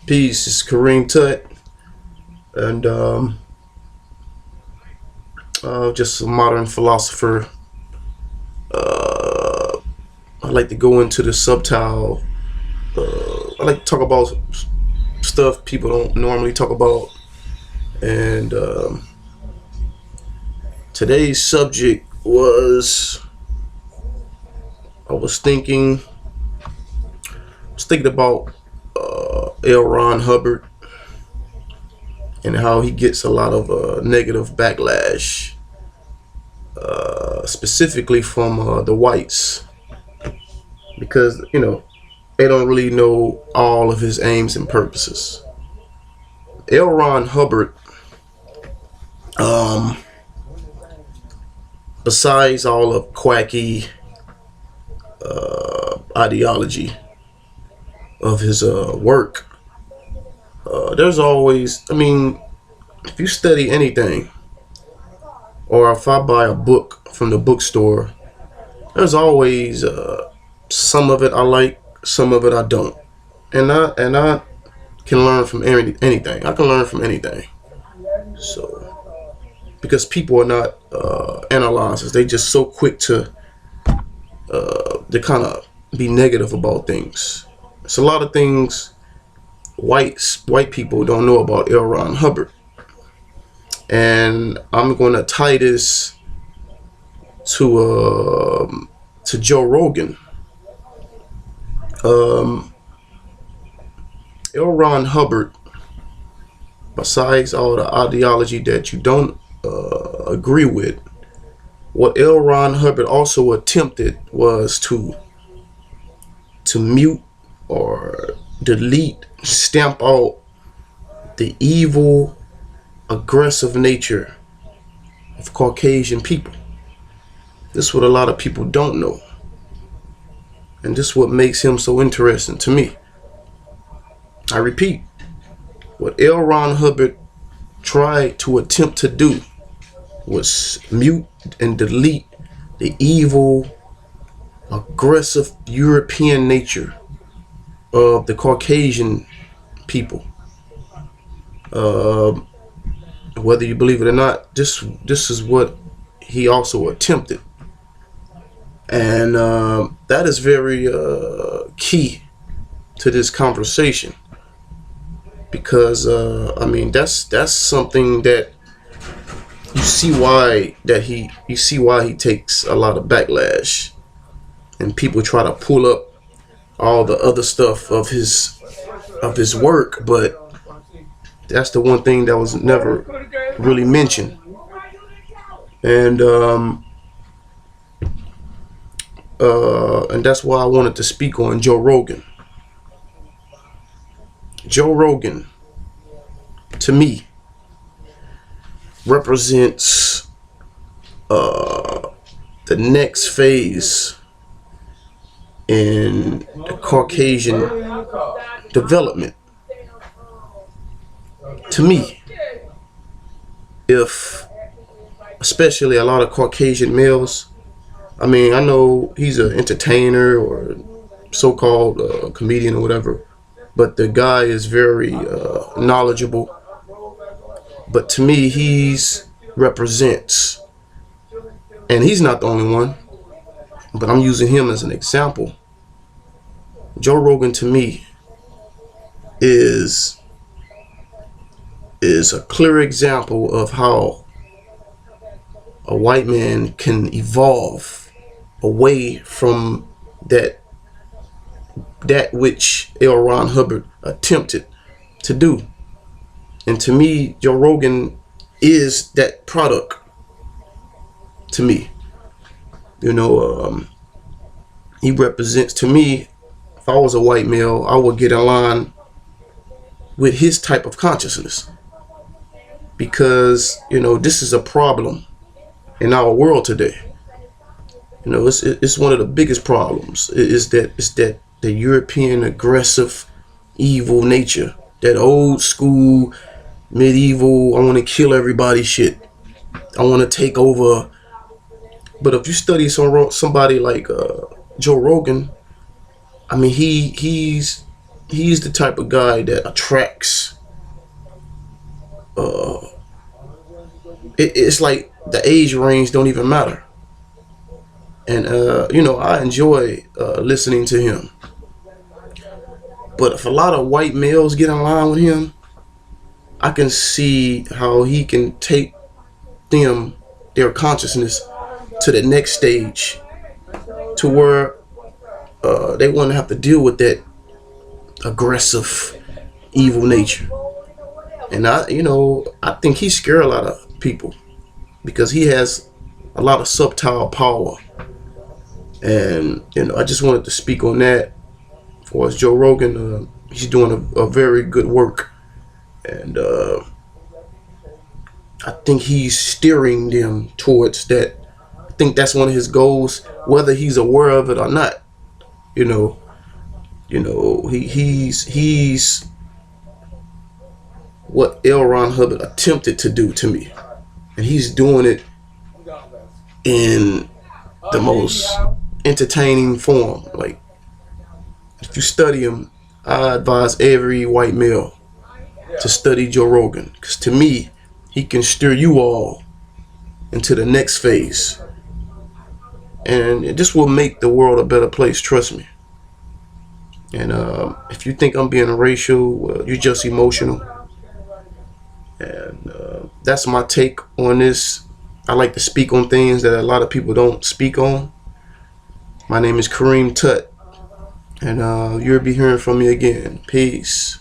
Peace, it's Kareem Tut, and just a modern philosopher. Uh, I like to go into the subtile. I like to talk about stuff people don't normally talk about, and today's subject was I was thinking, about Hubbard and how he gets a lot of negative backlash, specifically from the whites, because they don't really know all of his aims and purposes. Hubbard, um, besides all of quacky ideology of his work, there's always, if you study anything, or if I buy a book from the bookstore, there's always some of it I like, some of it I don't, and I can learn from anything. I can learn from anything. So, because people are not analyzers, they just so quick to kind of be negative about things. It's a lot of things white people don't know about Hubbard, and I'm going to tie this to Joe Rogan. Hubbard, besides all the ideology that you don't agree with, what Hubbard also attempted was to mute or delete, stamp out the evil, aggressive nature of Caucasian people. This is what a lot of people don't know, and this is what makes him so interesting to me. I repeat, what Hubbard tried to attempt to do was mute and delete the evil, aggressive European nature of the Caucasian people. Whether you believe it or not, this is what he also attempted, and that is very key to this conversation, because that's something that you see why he takes a lot of backlash, and people try to pull up all the other stuff of his work, but that's the one thing that was never really mentioned. And that's why I wanted to speak on Joe Rogan. Joe Rogan, to me, represents the next phase in the Caucasian development. To me, if especially a lot of Caucasian males, I know he's an entertainer or so-called comedian or whatever, but the guy is very knowledgeable. But to me, he's represents, and he's not the only one, but I'm using him as an example. Joe Rogan, to me, is a clear example of how a white man can evolve away from that which Hubbard attempted to do. And to me, Joe Rogan is that product. To me, he represents, to me, if I was a white male, I would get in line with his type of consciousness, because this is a problem in our world today. It's one of the biggest problems. Is that the European aggressive, evil nature, that old school, medieval, I want to kill everybody shit. I want to take over. But if you study somebody like Joe Rogan, he's he's the type of guy that attracts. It's like the age range don't even matter, and I enjoy listening to him. But if a lot of white males get in line with him, I can see how he can take their consciousness to the next stage, to where they won't have to deal with that aggressive, evil nature. And I think he scared a lot of people because he has a lot of subtle power. And I just wanted to speak on that. For us, Joe Rogan, he's doing a very good work, and I think he's steering them towards that. I think that's one of his goals, whether he's aware of it or not. He's what L. Ron Hubbard attempted to do to me, and he's doing it in the most entertaining form. Like, if you study him, I advise every white male to study Joe Rogan, because to me, he can steer you all into the next phase, and this will make the world a better place. Trust me. And if you think I'm being racial, well, you're just emotional. And that's my take on this. I like to speak on things that a lot of people don't speak on. My name is Kareem Tut, and you'll be hearing from me again. Peace.